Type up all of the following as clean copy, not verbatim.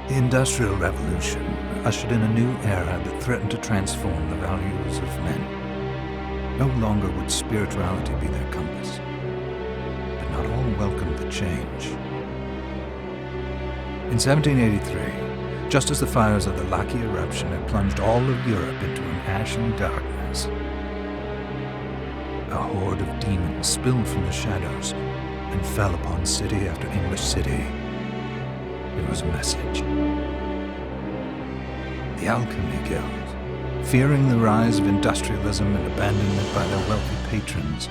The Industrial Revolution ushered in a new era that threatened to transform the values of men. No longer would spirituality be their compass, but not all welcomed the change. In 1783, just as the fires of the Laki eruption had plunged all of Europe into an ashen darkness, a horde of demons spilled from the shadows and fell upon city after English city. It was a message. The Alchemy Guild, fearing the rise of industrialism and abandonment by their wealthy patrons,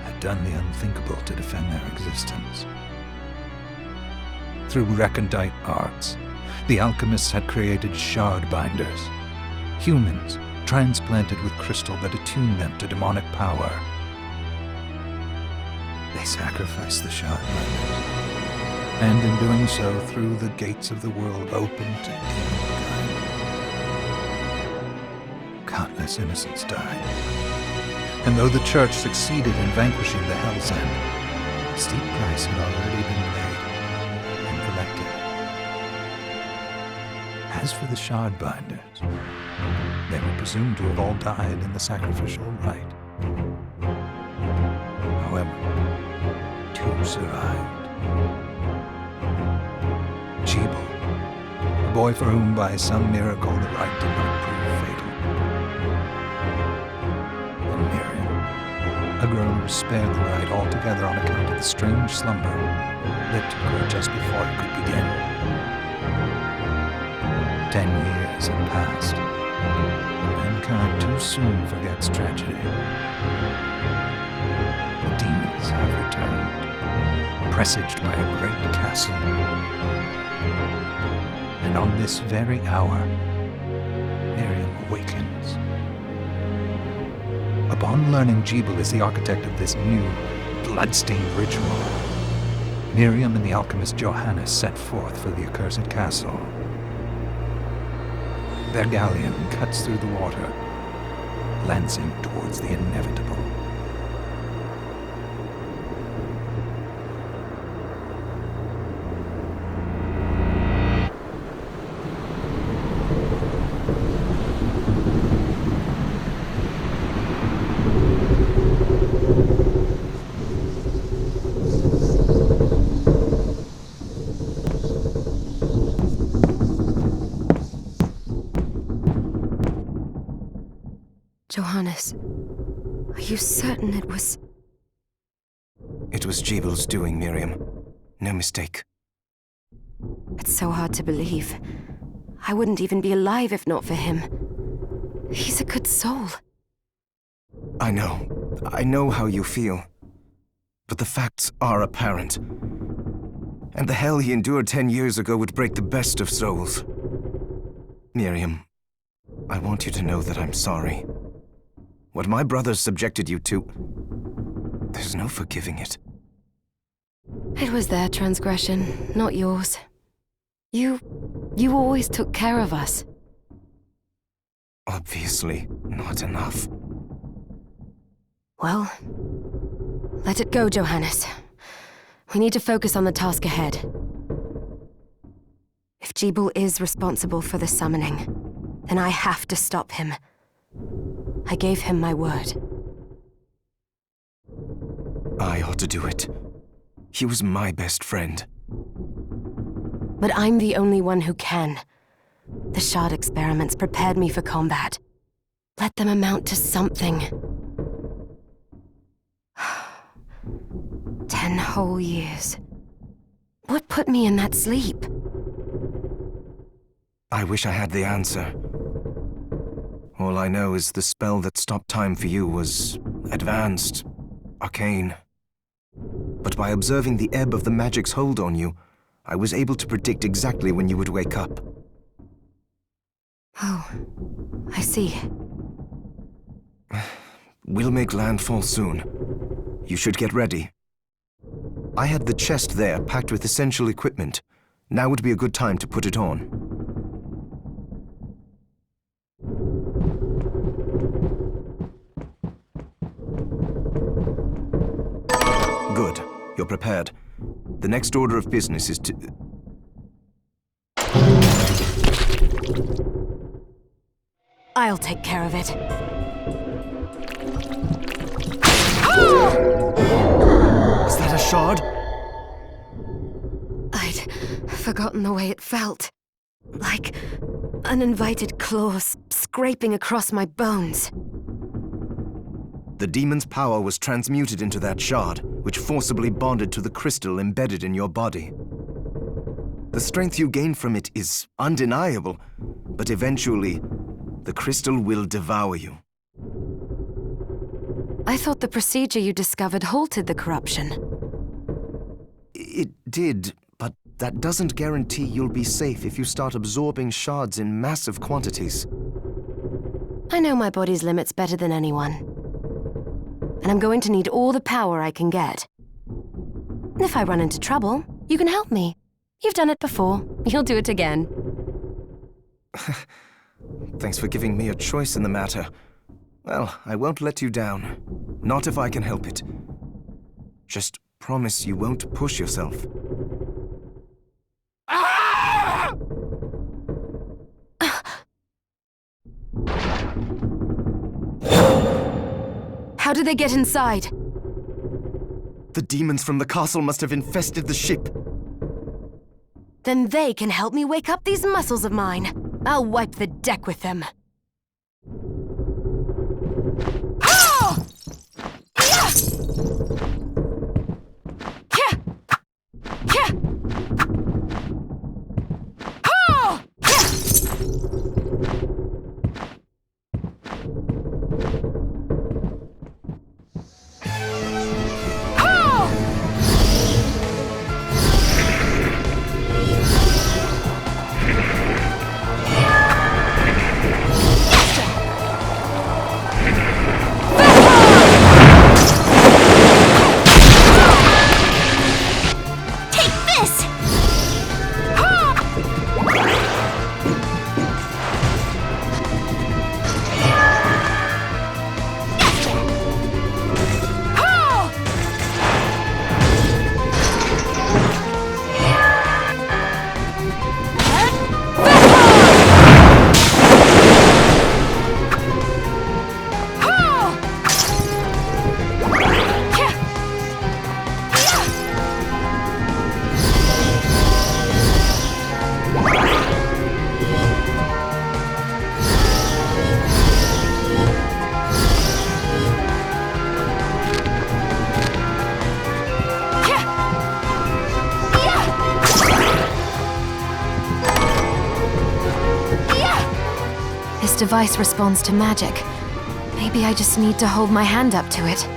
had done the unthinkable to defend their existence. Through recondite arts, the alchemists had created shard binders, humans transplanted with crystal that attuned them to demonic power. They sacrificed the shard binders, and in doing so threw the gates of the world open to demonkind. Countless innocents died, and though the Church succeeded in vanquishing the Hell's End, a steep price had already been paid and collected. As for the shard binders, they were presumed to have all died in the sacrificial rite. However, two survived. Jebel, a boy for whom by some miracle the rite did not prove fatal. And Miriam, a girl who was spared the rite altogether on account of the strange slumber that took her just before it could begin. 10 years had passed. Mankind too soon forgets tragedy. The demons have returned, presaged by a great castle. And on this very hour, Miriam awakens. Upon learning Jebel is the architect of this new, bloodstained ritual, Miriam and the alchemist Johannes set forth for the accursed castle. Their galleon cuts through the water, lancing towards the inevitable. Johannes, are you certain it was... It was Jebel's doing, Miriam. No mistake. It's so hard to believe. I wouldn't even be alive if not for him. He's a good soul. I know how you feel. But the facts are apparent. And the hell he endured 10 years ago would break the best of souls. Miriam, I want you to know that I'm sorry. What my brothers subjected you to, there's no forgiving it. It was their transgression, not yours. You always took care of us. Obviously, not enough. Well, let it go, Johannes. We need to focus on the task ahead. If Jebel is responsible for the summoning, then I have to stop him. I gave him my word. I ought to do it. He was my best friend. But I'm the only one who can. The shard experiments prepared me for combat. Let them amount to something. 10 whole years. What put me in that sleep? I wish I had the answer. All I know is the spell that stopped time for you was advanced, arcane. But by observing the ebb of the magic's hold on you, I was able to predict exactly when you would wake up. Oh, I see. We'll make landfall soon. You should get ready. I had the chest there packed with essential equipment. Now would be a good time to put it on. Good. You're prepared. The next order of business is to... I'll take care of it. Is that a shard? I'd forgotten the way it felt. Like uninvited claws scraping across my bones. The demon's power was transmuted into that shard, which forcibly bonded to the crystal embedded in your body. The strength you gain from it is undeniable, but eventually, the crystal will devour you. I thought the procedure you discovered halted the corruption. It did, but that doesn't guarantee you'll be safe if you start absorbing shards in massive quantities. I know my body's limits better than anyone. And I'm going to need all the power I can get. If I run into trouble, you can help me. You've done it before. You'll do it again. Thanks for giving me a choice in the matter. Well, I won't let you down. Not if I can help it. Just promise you won't push yourself. How did they get inside? The demons from the castle must have infested the ship. Then they can help me wake up these muscles of mine. I'll wipe the deck with them. This device responds to magic. Maybe I just need to hold my hand up to it.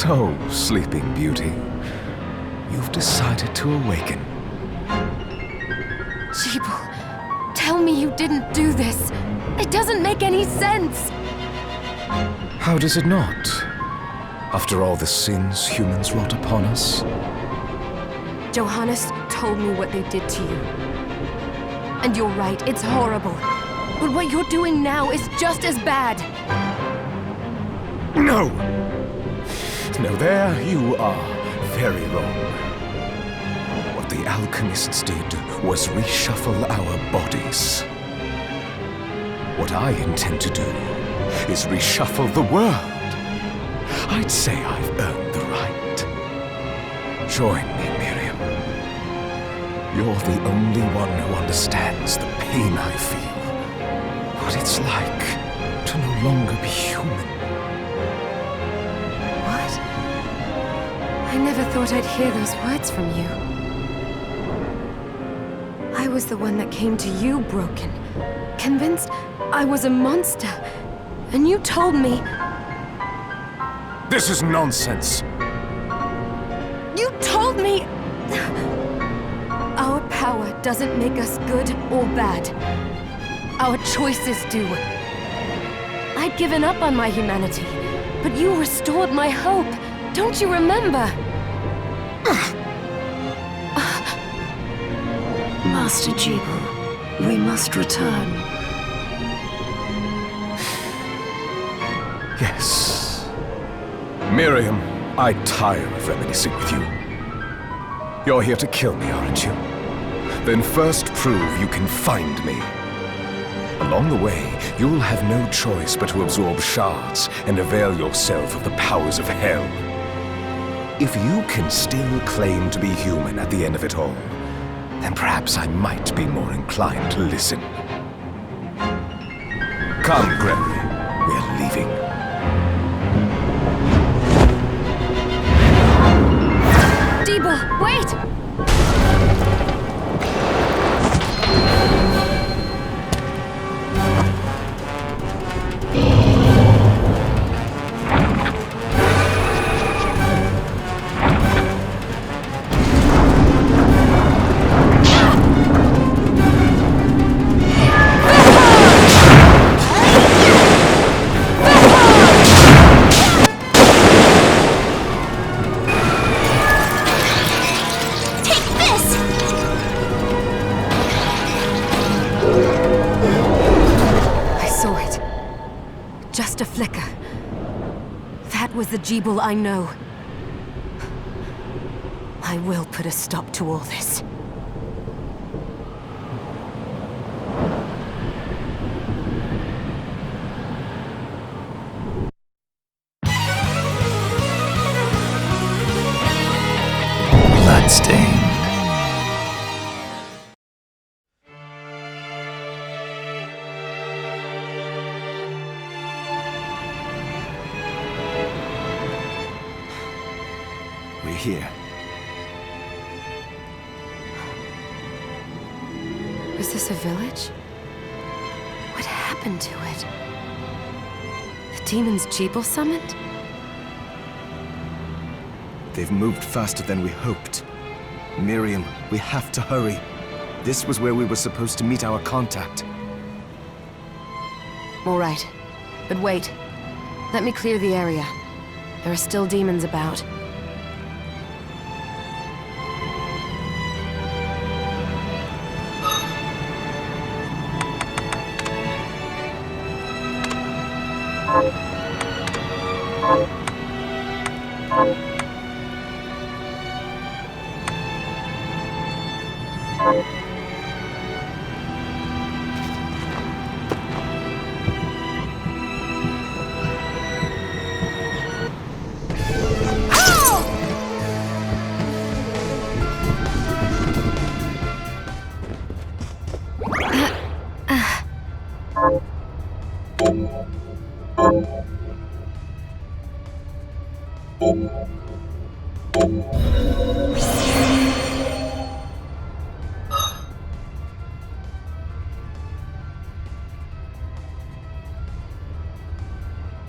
So, Sleeping Beauty, you've decided to awaken. Jeeble, tell me you didn't do this. It doesn't make any sense. How does it not? After all the sins humans wrought upon us? Johannes told me what they did to you. And you're right, it's horrible. But what you're doing now is just as bad. No! No, there you are very wrong. What the alchemists did was reshuffle our bodies. What I intend to do is reshuffle the world. I'd say I've earned the right. Join me, Miriam. You're the only one who understands the pain I feel. What it's like to no longer be human. What? I never thought I'd hear those words from you. I was the one that came to you broken, convinced I was a monster. And you told me... This is nonsense! You told me... Our power doesn't make us good or bad. Our choices do. I'd given up on my humanity, but you restored my hope. Don't you remember? Master Jeeble, we must return. Yes. Miriam, I tire of reminiscing with you. You're here to kill me, aren't you? Then first prove you can find me. Along the way, you'll have no choice but to absorb shards and avail yourself of the powers of hell. If you can still claim to be human at the end of it all, then perhaps I might be more inclined to listen. Come, Gregory. We're leaving. Jeeble, wait! Just a flicker. That was the Jeeble I know. I will put a stop to all this. Bloodstained. We're here. Was this a village? What happened to it? The demons Jeeble summoned? They've moved faster than we hoped. Miriam, we have to hurry. This was where we were supposed to meet our contact. All right. But wait. Let me clear the area. There are still demons about.